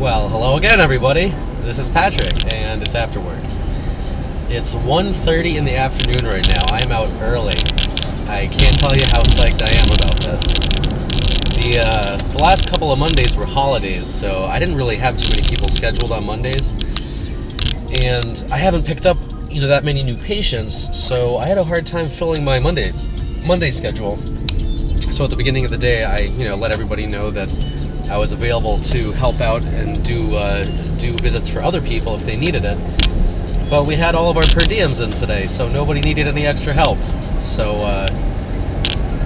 Well, hello again, everybody. This is Patrick, and it's after work. It's 1:30 in the afternoon right now. I am out early. I can't tell you how psyched I am about this. The last couple of Mondays were holidays, so I didn't really have too many people scheduled on Mondays, and I haven't picked up that many new patients, so I had a hard time filling my Monday schedule. So at the beginning of the day, I let everybody know that I was available to help out and do visits for other people if they needed it. But we had all of our per diems in today, so nobody needed any extra help. So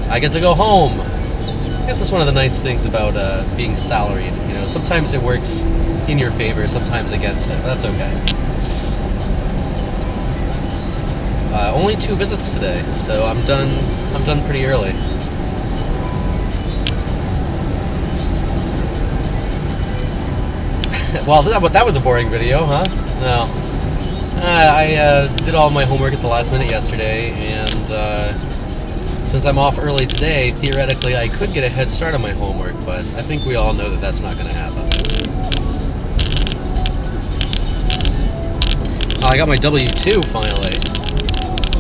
I get to go home. I guess that's one of the nice things about being salaried. Sometimes it works in your favor, sometimes against it. But that's okay. Only 2 visits today, so I'm done pretty early. Well, that was a boring video, huh? No. I did all my homework at the last minute yesterday, and since I'm off early today, theoretically I could get a head start on my homework, but I think we all know that that's not going to happen. I got my W-2 finally.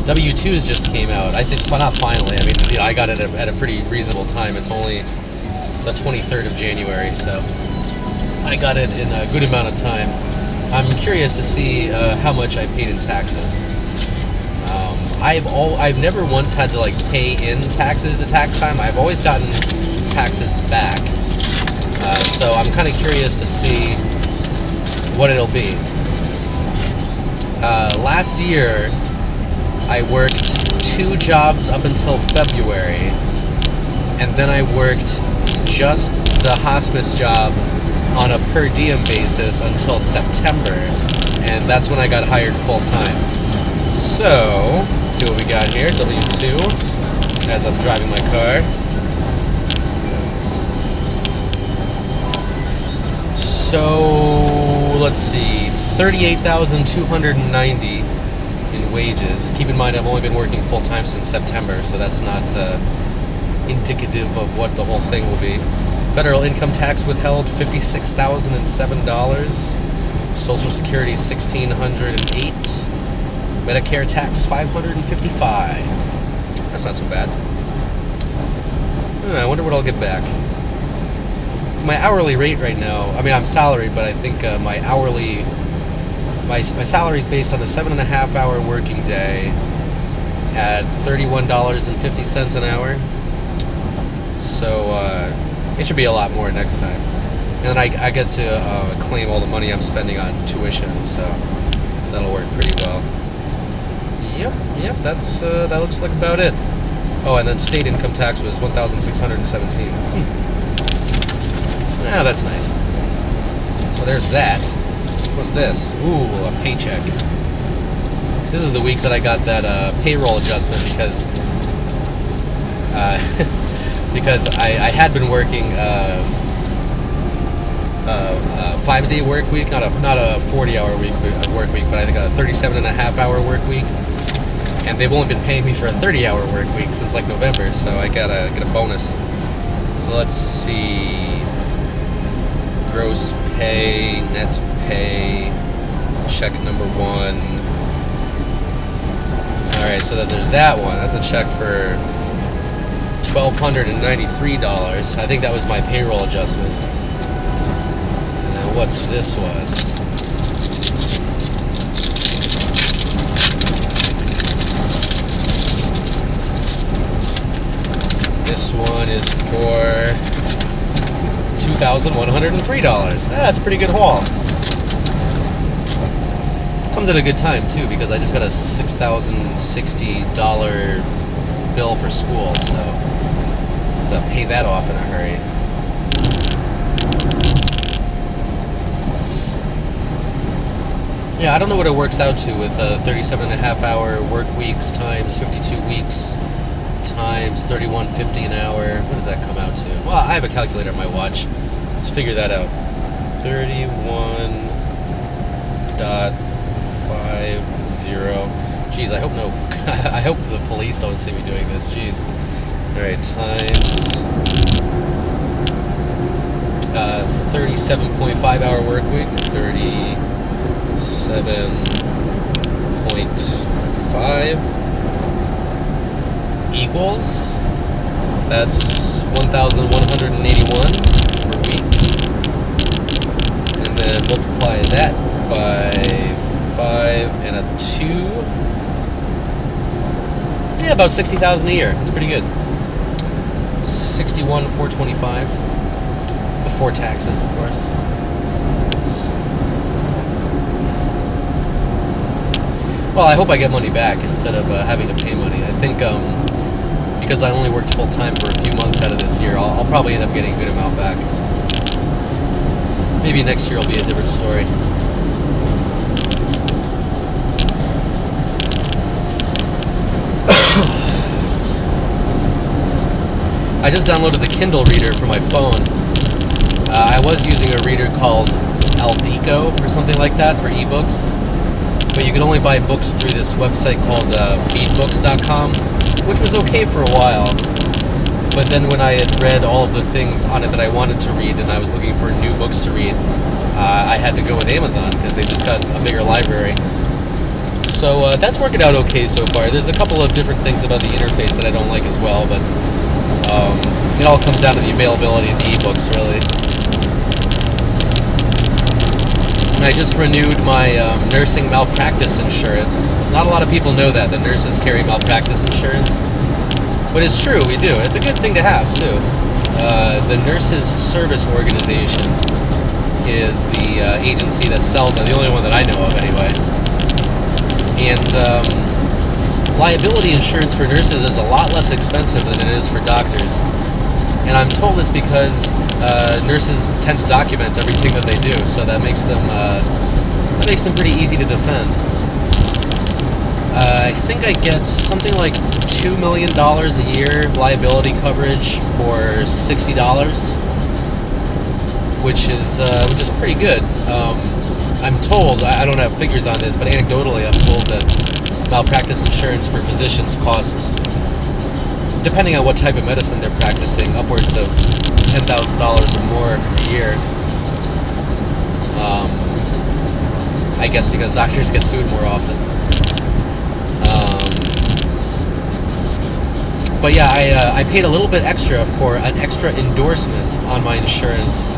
W-2s just came out. I said, well, not finally. I mean, I got it at a pretty reasonable time. It's only the 23rd of January, so I got it in a good amount of time. I'm curious to see how much I paid in taxes. I've never once had to pay in taxes at tax time. I've always gotten taxes back. So I'm kind of curious to see what it'll be. Last year, I worked 2 jobs up until February, and then I worked just the hospice job on a per diem basis until September, and that's when I got hired full time. So, let's see what we got here. W-2, as I'm driving my car. So, let's see, $38,290 in wages. Keep in mind, I've only been working full time since September, so that's not indicative of what the whole thing will be. Federal income tax withheld, $56,007. Social Security, $1,608. Medicare tax, $555. That's not so bad. I wonder what I'll get back. So my hourly rate right now, I mean, I'm salaried, but I think my salary is based on a 7.5-hour working day at $31.50 an hour. So it should be a lot more next time. And then I get to claim all the money I'm spending on tuition, so that'll work pretty well. Yep, that looks like about it. Oh, and then state income tax was $1,617. Ah, that's nice. So there's that. What's this? Ooh, a paycheck. This is the week that I got that payroll adjustment because I had been working a 5-day work week, not a 40-hour work week, but I think a 37.5-hour work week, and they've only been paying me for a 30-hour work week since November, so I gotta get a bonus. So let's see, gross pay, net pay, check number 1. Alright, so then there's that one. That's a check for $1,293. I think that was my payroll adjustment. And then what's this one? This one is for $2,103. That's a pretty good haul. Comes at a good time too, because I just got a $6,060 bill for school, so I have to pay that off in a hurry. Yeah, I don't know what it works out to with 37.5-hour work weeks times 52 weeks times $31.50 an hour. What does that come out to? Well, I have a calculator on my watch. Let's figure that out. 31.50. Jeez, I hope the police don't see me doing this. Jeez. All right, times 37.5 hour work week. 37.5 equals, that's 1,181 per week. And then multiply that by 5 and a 2. Yeah, about 60,000 a year. That's pretty good. 61,425 before taxes, of course. Well, I hope I get money back instead of having to pay money. I think because I only worked full time for a few months out of this year, I'll probably end up getting a good amount back. Maybe next year will be a different story. I just downloaded the Kindle reader for my phone. I was using a reader called Aldico or something like that for ebooks, but you could only buy books through this website called feedbooks.com, which was okay for a while. But then when I had read all of the things on it that I wanted to read and I was looking for new books to read, I had to go with Amazon because they just got a bigger library. So that's working out okay so far. There's a couple of different things about the interface that I don't like as well, but it all comes down to the availability of the ebooks, really. I just renewed my nursing malpractice insurance. Not a lot of people know that nurses carry malpractice insurance, but it's true, we do. It's a good thing to have, too. The Nurses Service Organization is the agency that sells it, the only one that I know of, anyway. And liability insurance for nurses is a lot less expensive than it is for doctors. And I'm told this because nurses tend to document everything that they do, so that makes them pretty easy to defend. I think I get something like $2 million a year liability coverage for $60, which is pretty good. I'm told, I don't have figures on this, but anecdotally I'm told that malpractice insurance for physicians costs, depending on what type of medicine they're practicing, upwards of $10,000 or more a year. I guess because doctors get sued more often. But yeah, I paid a little bit extra for an extra endorsement on my insurance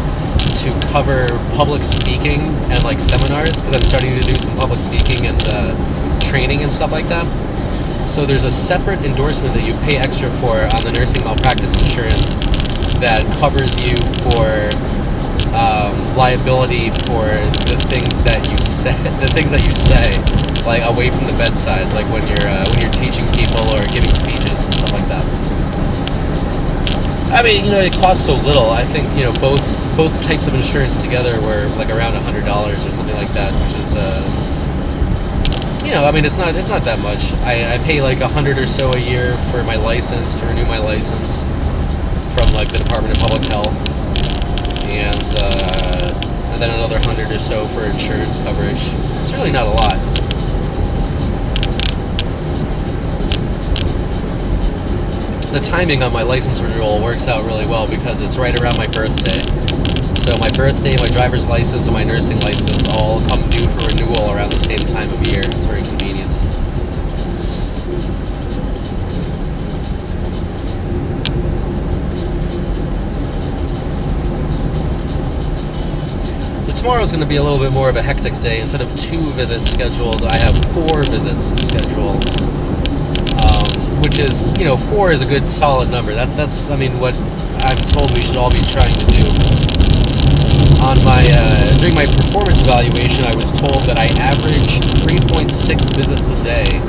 to cover public speaking and like seminars, because I'm starting to do some public speaking and training and stuff like that. So there's a separate endorsement that you pay extra for on the nursing malpractice insurance that covers you for liability for the things that you say, like away from the bedside, like when you're teaching people or giving speeches and stuff like that. I mean, it costs so little. I think both types of insurance together were like around $100 or something like that, which is I mean, it's not that much. I pay like $100 or so a year for my license, to renew my license from like the Department of Public Health, and then another $100 or so for insurance coverage. It's really not a lot. The timing on my license renewal works out really well because it's right around my birthday. So my birthday, my driver's license, and my nursing license all come due for renewal around the same time of year. It's very convenient. So tomorrow's going to be a little bit more of a hectic day. Instead of 2 visits scheduled, I have 4 visits scheduled. Which is, 4 is a good solid number. That's I mean, what I'm told we should all be trying to do. On my during my performance evaluation, I was told that I average 3.6 visits a day,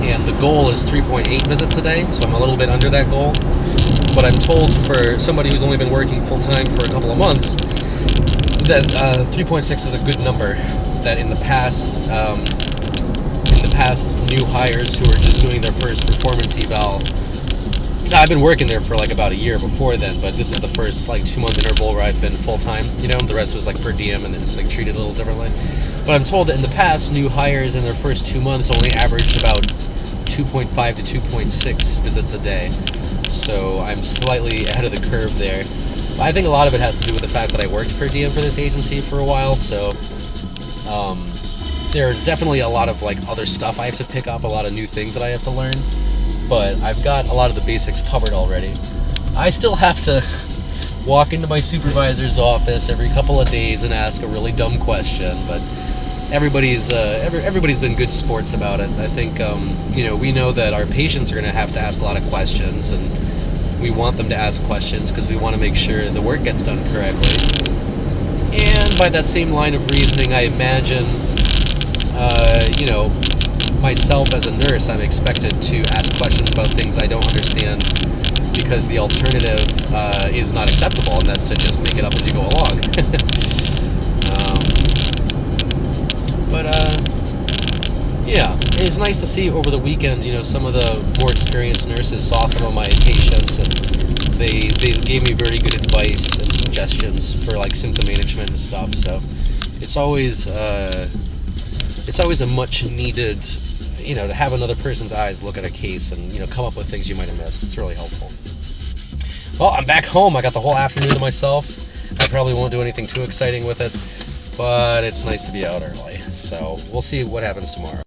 and the goal is 3.8 visits a day. So I'm a little bit under that goal. But I'm told, for somebody who's only been working full time for a couple of months, that 3.6 is a good number. That in the past new hires who are just doing their first performance eval, I've been working there for like about a year before then, but this is the first like 2-month interval where I've been full time. The rest was like per diem and it's like treated a little differently. But I'm told that in the past, new hires in their first 2 months only averaged about 2.5 to 2.6 visits a day. So I'm slightly ahead of the curve there. I think a lot of it has to do with the fact that I worked per diem for this agency for a while, so there's definitely a lot of like other stuff I have to pick up, a lot of new things that I have to learn, but I've got a lot of the basics covered already. I still have to walk into my supervisor's office every couple of days and ask a really dumb question, but everybody's been good sports about it. I think we know that our patients are going to have to ask a lot of questions, and we want them to ask questions because we want to make sure the work gets done correctly. And by that same line of reasoning, I imagine, myself as a nurse, I'm expected to ask questions about things I don't understand because the alternative is not acceptable, and that's to just make it up as you go along. Yeah, it's nice to see over the weekend, some of the more experienced nurses saw some of my patients, and they gave me very good advice and suggestions for like symptom management and stuff. So it's always a much needed, to have another person's eyes look at a case and come up with things you might have missed. It's really helpful. Well, I'm back home. I got the whole afternoon to myself. I probably won't do anything too exciting with it, but it's nice to be out early. So we'll see what happens tomorrow.